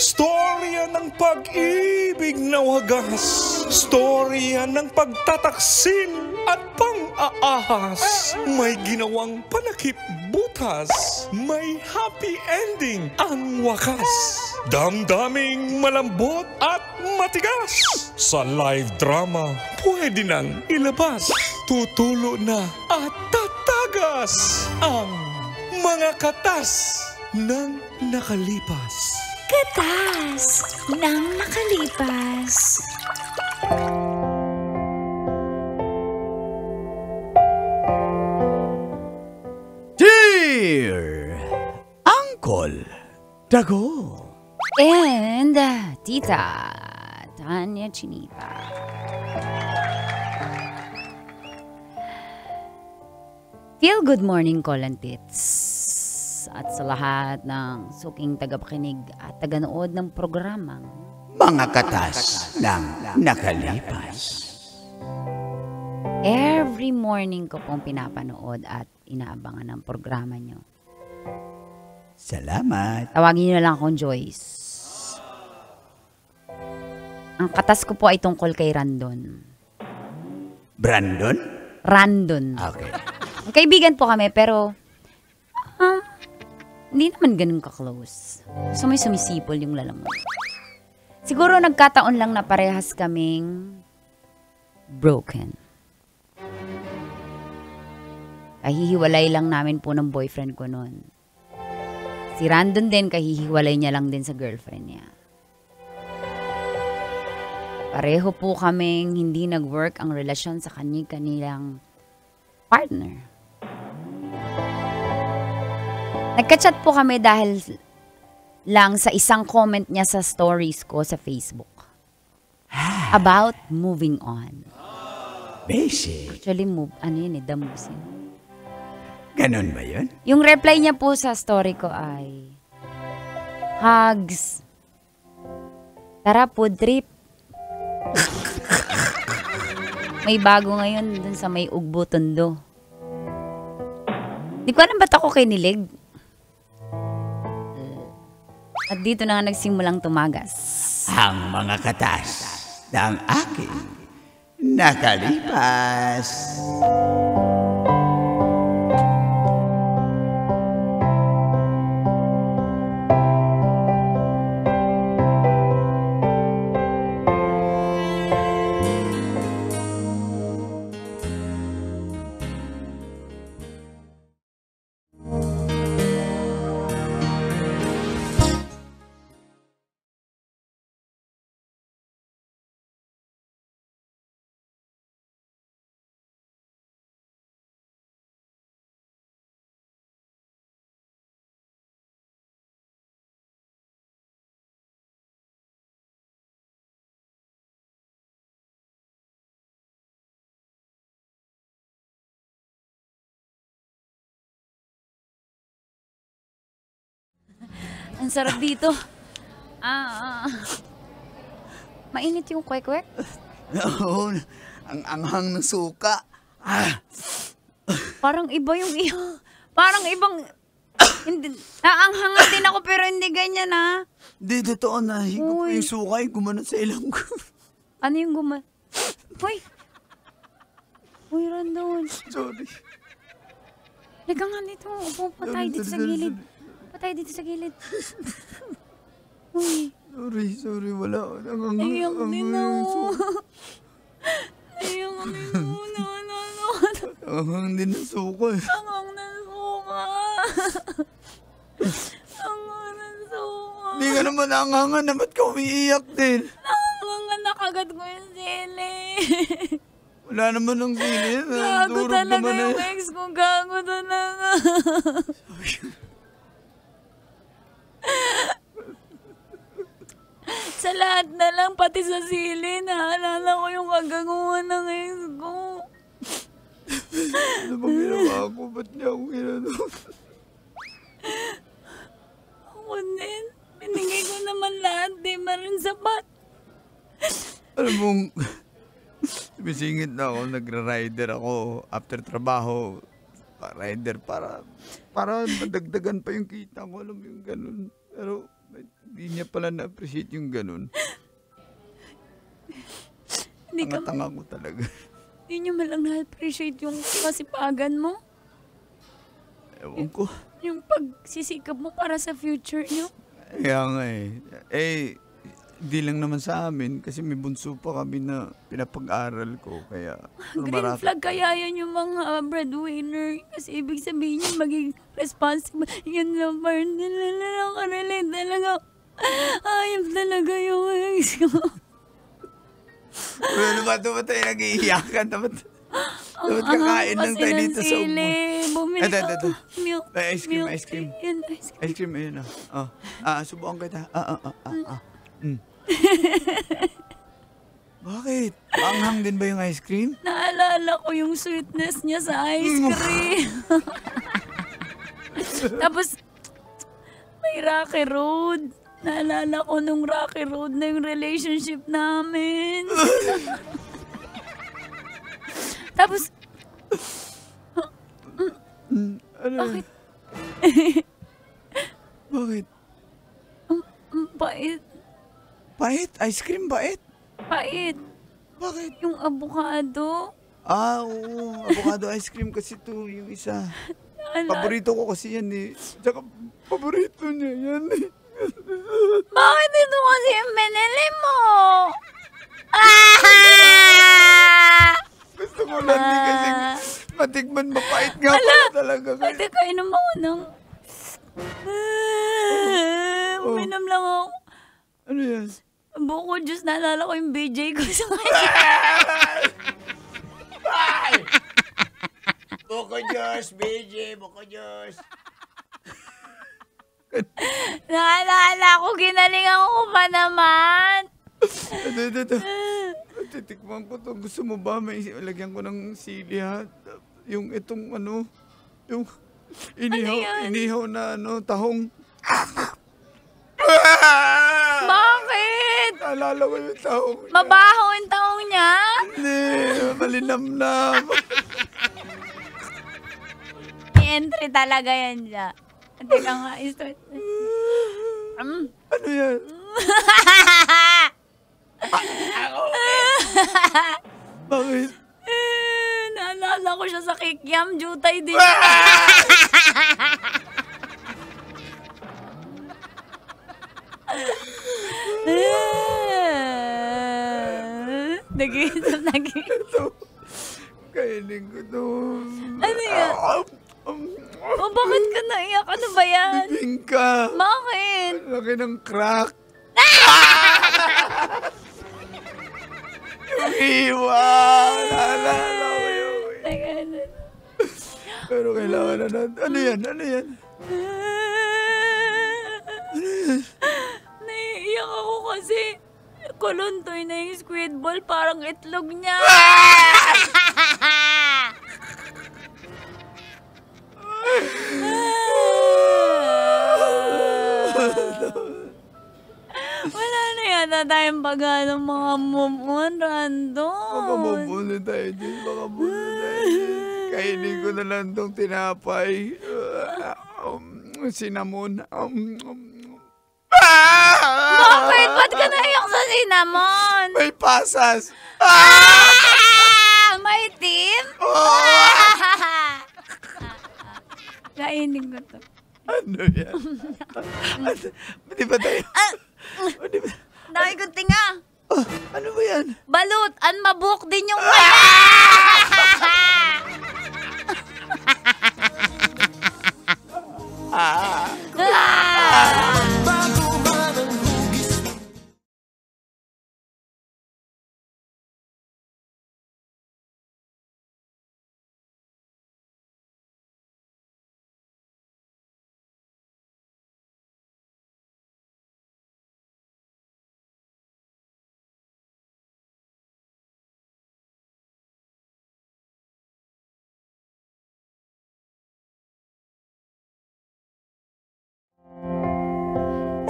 Storya ng pag-ibig na wagas. Storya ng pagtataksil at pang-aahas. May ginawang panakip butas. May happy ending ang wakas. Damdaming malambot at matigas. Sa live drama, pwede nang ilabas. Tutulo na at tatagas ang mga katas ng nakalipas. Katas ng nakalipas. Dear Uncle Dago And Tita Tanya Chinita. Feel good morning, Kolantits. At sa lahat ng suking tagapakinig at taganood ng programang Mga Katas ng Nakalipas. every morning ko pong pinapanood at inaabangan ng programa nyo. Salamat. Tawagin nyo na lang akong Joyce. Ang katas ko po ay tungkol kay Randon. Brandon? Randon. Okay. Kaibigan po kami pero hindi naman ganun ka-close. So may sumisipol yung lalamunan. Siguro nagkataon lang na parehas kaming broken. Kahihiwalay lang namin po ng boyfriend ko noon. Si Randon din, kahihiwalay niya lang din sa girlfriend niya. Pareho po kaming hindi nag-work ang relasyon sa kanilang partner. Nagka-chat po kami dahil lang sa isang comment niya sa stories ko sa Facebook. About moving on. Basic. Actually, the moves yun. Ganon ba yun? Yung reply niya po sa story ko ay, hugs. Tara, food trip. May bago ngayon dun sa may Ugbo Tondo. Di ko alam ba't ako kinilig. At dito na nga nagsimulang tumagas. Ang mga katas ng aking nakalipas. Ang sarap dito. Mainit yung kwek-kwek. Oo, ang anghang ng suka. Parang iba yung iyo. Parang ibang... Hindi, naanghangan din ako pero hindi ganyan ah. Di, totoo na. Higop ko Uy. yung suka, gumano sa ilang ko. Ano yung Uy! Uy, Randon. Sorry. Liga nga dito. Upo pa tayo dito sa gilid. Patay dito sa gilid. Uy. Sorry, wala. Naiyak din ako. Naiyak din ako. Ang din ng suka eh. Angang ng suka. Angang ng suka. Hindi ka naman angangan na ba't ka umiiyak din? Angang nakagat ko yung sili. Wala naman ng sili. Gago talaga yung ex ko. Gago talaga. Sa lahat na lang, pati sa sili, naalala ko yung kagaguhan ng ex ko. Ano bang ginawa ko? Ba't niya ako ginagawa? Ako din. Binigay ko naman lahat, di marin sapat. Alam mong, sumisingit na ako, nagra-rider ako after trabaho. Rider para madagdagan pa yung kita ko. Alam mo yung ganun. Pero Hindi niya pala na-appreciate yung ganun. Hindi ka, Tanga-tanga ko talaga. hindi niyo malang na-appreciate yung kasipagan mo. Ewan ko. Yung pagsisikap mo para sa future niyo. Kaya nga eh. Di lang naman sa amin kasi may bunso pa kami na pinapag-aral ko. Kaya Green flag kaya yan yung mga breadwinner. Kasi ibig sabihin yun, maging responsible. Yan lang, partner. Nakarelate talaga. Ayop talaga yung ex ko. Ano ba? Dapat tayo nag-iiyakan. Dapat kakain lang tayo dito sa umo. Bumili ka. Ito. Milk. Ice cream. Yan, ice cream. Ice cream, ayun na. Subukan kita. Bakit? Maanghang din ba yung ice cream? Naalala ko yung sweetness niya sa ice cream. Tapos, may Rocky Road. Naalala ko nung Rocky Road na yung relationship namin. Tapos, Ano? bakit? Bakit? Pait. Bait? Ice cream bait? Pait. Bakit? Yung avocado. Oo. Avocado ice cream kasi to yung isa. Paborito ko kasi yan eh. Tsaka paborito niya yan eh. Bakit ito kasi yung binili mo? Gusto ko lang din kasi matikman mapait nga pala talaga. Ay, teka, inom ako ng... Uminom lang ako. Ano yan? Buko juice, naalala ko yung BJ ko sa Buko Diyos, BJ, Buko Diyos. Naalala ko, ginalingan ko pa naman. Ito. Titikman ko to. Gusto mo ba? May lagyan ko ng sili ha? Yung itong yung inihaw na tahong. Bakit? Naalala ko yung tahong. Mabaho yung taong niya? Hindi, malinamnam. Entry talaga yan siya. Teka nga, start. Ano yan? Bakit? Naalala ko siya sa kikiam, jutay din. Ito. Kainin ko to. Ano yan? O, bakit ka naiyak? Ano ba yan? Bibingka. Bakit? Laki ng crack. Yung iwa. Naalala ko yung pero kailangan na natin. Ano yan? Ano yan? Naiiyak ako kasi kuluntoy na yung squid ball, parang itlog niya. Wala na yata tayong baga ng mga move on, random. Baka mabuno tayo dyan. Baka mabuno tayo dyan. Kainin ko na lang itong tinapay. Cinnamon. Bakit? Ba't ka naiyak sa cinnamon? May pasas. May team? Kainin ko to. Ano yan? Di ba tayo? Di ba? Dahil ko tinga. Ano ba yan? Balut, mabuk din yung maya.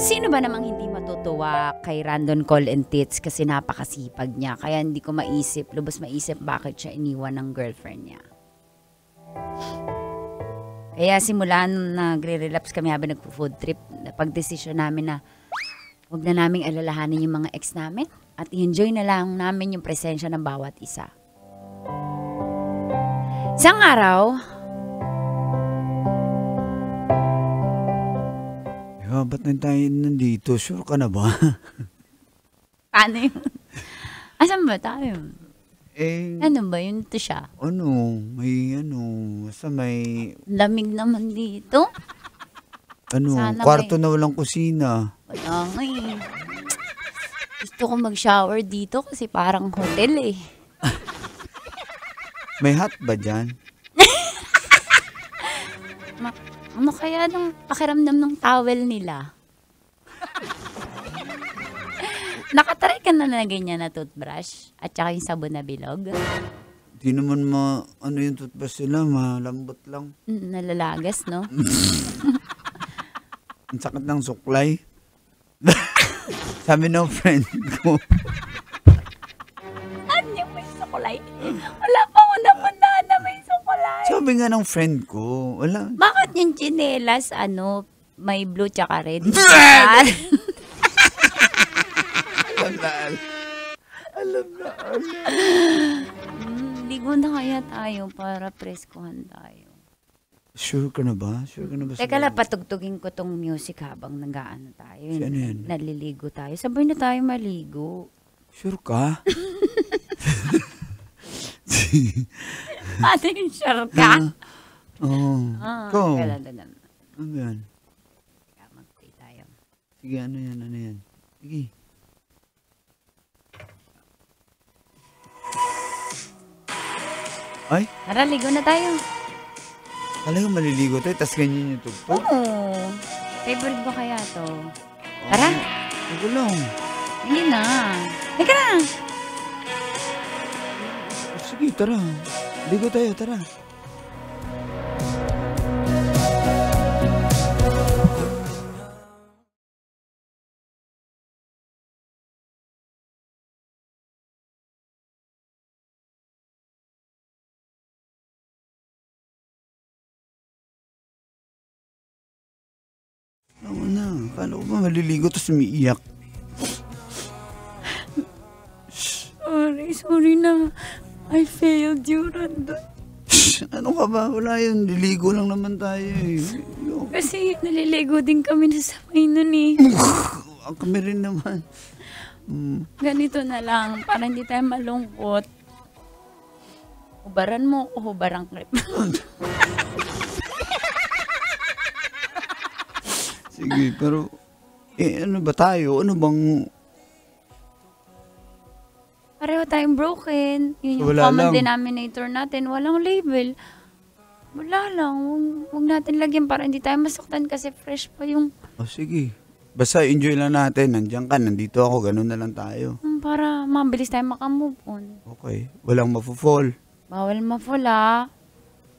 Sino ba namang hindi matutuwa kay Randon Call and Tits kasi napakasipag niya. Kaya hindi ko lubos maisip bakit siya iniwan ng girlfriend niya. Kaya simula nung nagre-relapse kami habang nagpo-food trip, pag-desisyon namin na Huwag na naming alalahanin yung mga ex namin at i-enjoy na lang namin yung presensya ng bawat isa. Isang araw, Ba't na tayo nandito? Sure ka na ba? ano yun? Asan ba tayo? Ano ba yun? Ito siya. Basta may, Lamig naman dito. Sana kwarto na walang kusina. Wala nga eh. Gusto ko mag-shower dito kasi parang hotel eh. May hot ba dyan? Ano kaya nung pakiramdam ng towel nila? Nakatry ka na ganyan na toothbrush at saka yung sabon na bilog? Di naman yung toothbrush sila, malambot lang. Nalalagas, no? Ang sakit ng suklay. Sabi ng friend ko. Ano yung may sukulay? Wala pa ako napuntahan na may sukulay. Sabi nga ng friend ko, wala. Bakit yung chinelas, may blue tsaka red? Alam na. Ligo na kaya tayo para preskuhan tayo. Sure ka na ba? Teka lang, patugtugin ko tong music habang nag-aano tayo. Ano yan? Naliligo tayo. Sabay na tayo maligo. Sure ka? Ano yung sure ka? Oo. Ikaw. Kailan. Ano yan? Kaya mag-play tayo. Sige, ano yan? Sige. Ay, Tara, ligo na tayo. talagang maliligo tayo, tas ganyan yung tugtog. Oo. Favorite ko kaya to. Tara. Ako lang. Hindi na. Teka na. Sige, tara. Ligo tayo, tara. Ako na. Kala ko ba maliligo tapos umiiyak? Sorry na. I failed you, Randa. Ano ka ba? Wala yun. Liligo lang naman tayo eh. Kasi naliligo din kami na sabay nun eh. Kami rin naman. Ganito na lang, para hindi tayo malungkot. Hubaran mo o hubarang clip. Sige, pero ano ba tayo? Ano bang... Pareho tayong broken. Yun yung Wala common lang. denominator natin. Walang label. Wala lang. Huwag natin lagyan para hindi tayo masaktan kasi fresh pa yung... sige. Basta enjoy lang natin. Nandiyan ka, nandito ako. Ganun na lang tayo. Para mabilis tayo makamove on. Okay. Walang mafo-fall. Bawal ma-fall ah.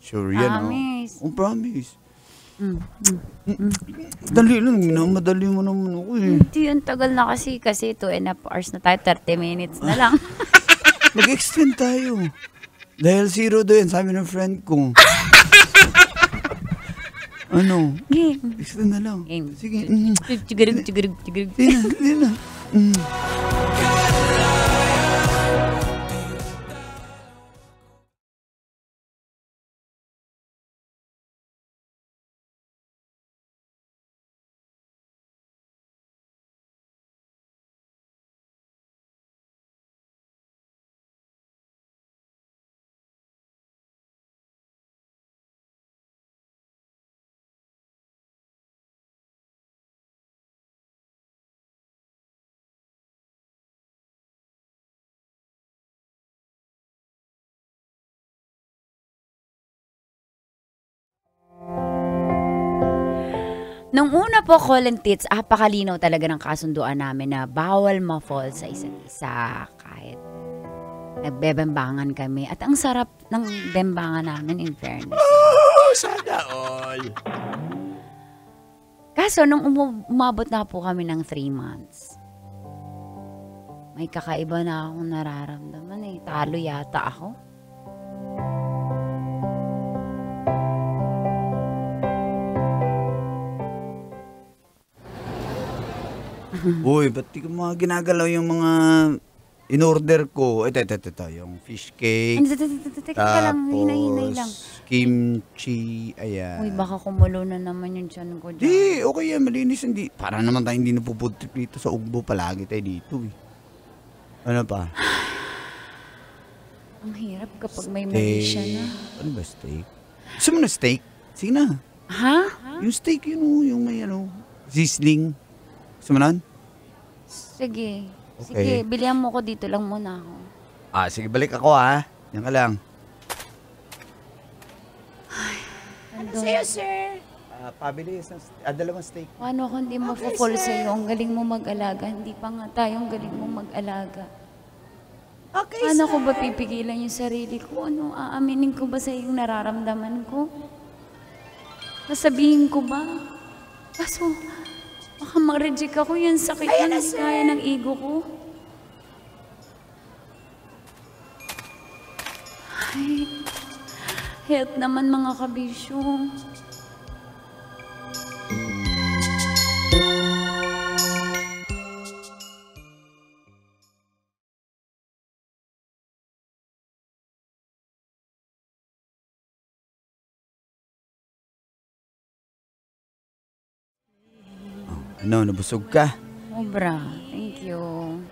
Sure yan, Promise. Promise. Dali lang. Minamadali mo naman ako eh. Hindi, ang tagal na kasi 2.5 hours na tayo. 30 minutes na lang. Mag-extend tayo. Dahil 0 doon, sabi ng friend ko. Ano? Game. Extend na lang. Game. Sige. Tigurug. Sige na. Nung una po, call and tits, apakalinaw talaga ng kasunduan namin na bawal ma-fall sa isa't isa kahit nagbebembangan kami. At ang sarap ng bembangan namin, in fairness. Sana all. Kaso, nung umabot na po kami ng 3 months, may kakaiba na akong nararamdaman eh. Talo yata ako. Uy, ba't di ko mga ginagalaw yung mga in-order ko? Ito, yung fish cake. Teka lang, hinay lang. Kimchi, ayan. Uy, baka kumulo na naman yung tiyan ko dyan. Di, okay yan, malinis. Hindi. Para naman tayo hindi napupuntrip dito sa ugbo. Palagi tayo dito eh. Ano pa? Ang hirap kapag may mali siya na. Ano ba steak? Gusto mo na steak? Sige na. Ha? Yung steak yun oh, yung may sizzling. Gusto mo na? Sige. Okay. Sige, bilihan mo ko dito lang muna ako. Sige, balik ako ha. Yan ka lang. Ano sa'yo, sir? Pabili, dalawang steak. Paano kung hindi mapapol sa'yo? Ang galing mo mag-alaga. Hindi pa nga tayo ang galing mo mag-alaga. Okay, Paano ko ba pipigilan yung sarili ko? Ano, aaminin ko ba sa yung nararamdaman ko? Sasabihin ko ba? Kaso, baka mag-reject ako yan sakit na kaya ng ego ko. Ay, help naman mga kabisyo. Ano, nabusog ka? Sobra, thank you.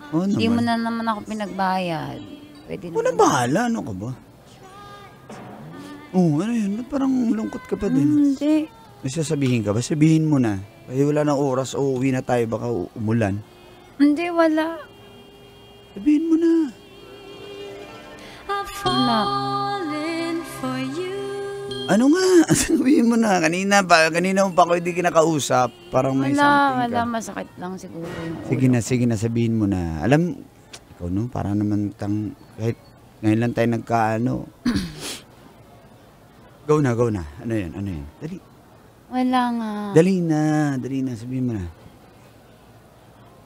Oo Hindi mo naman. na naman ako pinagbayad. Pwede Wala naman. bahala, ano ka ba? Ano yun? Ba't parang lungkot ka pa din? Hindi. May sasabihin ka ba? Sabihin mo na. Ay, wala na oras o uwi na tayo, baka umulan. Hindi, wala. Sabihin mo na. Wala. Ano nga? Sabihin mo na. Kanina mo pa ako hindi kinakausap. Parang may something Wala, ka. masakit lang siguro yung Sige na, sabihin mo na. Alam, ikaw no, para naman kahit ngayon lang tayo nagkaano. Go na. Ano yun? Dali. Wala nga. Dali na, sabihin mo na.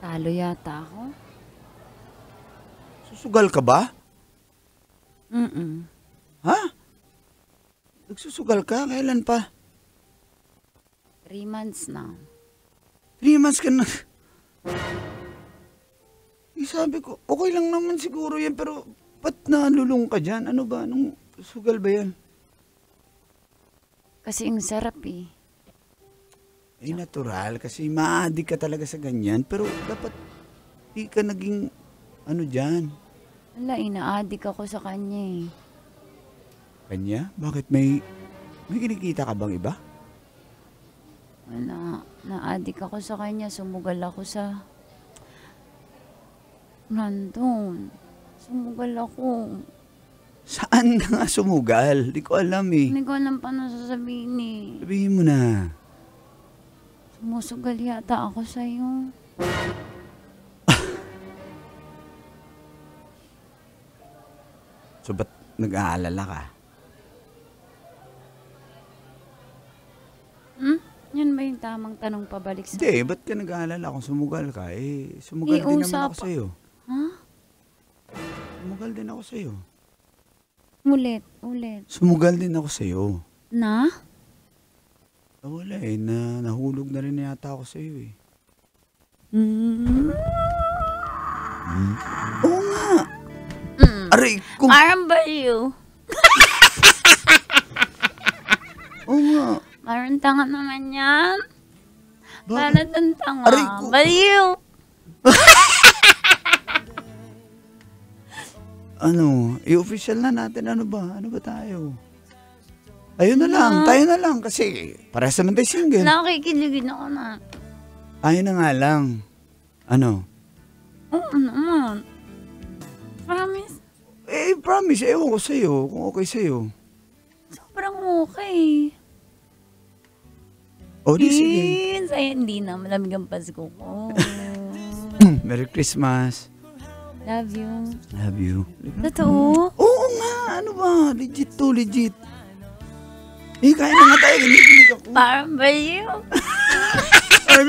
Talo yata ako. Susugal ka ba? Ha? Nagsusugal ka? Kailan pa? 3 months na. 3 months ka na. Sabi ko, okay lang naman siguro yan, pero ba't nalulung ka dyan? Ano ba? Anong sugal ba yan? Kasi ang sarap eh. Ay, natural. Kasi ma-addict ka talaga sa ganyan. Pero dapat di ka naging dyan. Wala, ina-addict ako sa kanya eh. Kanya? Bakit may kinikita ka bang iba? Wala, na-addict ako sa kanya. Sumugal ako sa... Nandun. Sumugal ako. Saan ka nga sumugal? Di ko alam eh. Hindi ko alam paano sasabihin eh. Sabihin mo na. Sumusugal yata ako sa'yo. So ba't nag-aalala ka? Yan ba yung tamang tanong pabalik sa... Hindi, ba't ka nag-aalala kung sumugal ka? Sumugal din naman ako sa'yo. Ha? Sumugal din ako sa'yo. Ulit. Sumugal din ako sa'yo. Na? Wala nahulog na rin yata ako sa'yo eh. Oo nga. Aray, Parang baliw. Oo nga. Parang tanga naman yan. Bakit? Parang tanga. Aray ko. Baliw. I-official na natin. Ano ba tayo? Tayo na lang. Kasi parehas naman tayo single. Nakikiligin ako na. Tayo na nga lang. Ano? Oo naman. Promise. Promise. Ewan ko sa'yo. Kung okay sa'yo. Sobrang okay. Di sige. Sa'yo, hindi na. Malamig ang Pasko ko. Merry Christmas. Love you. Love you. Totoo? Oo nga. Ano ba? Legit to, legit. Kain na nga tayo. Giniginig ako. Parang baliw. Parang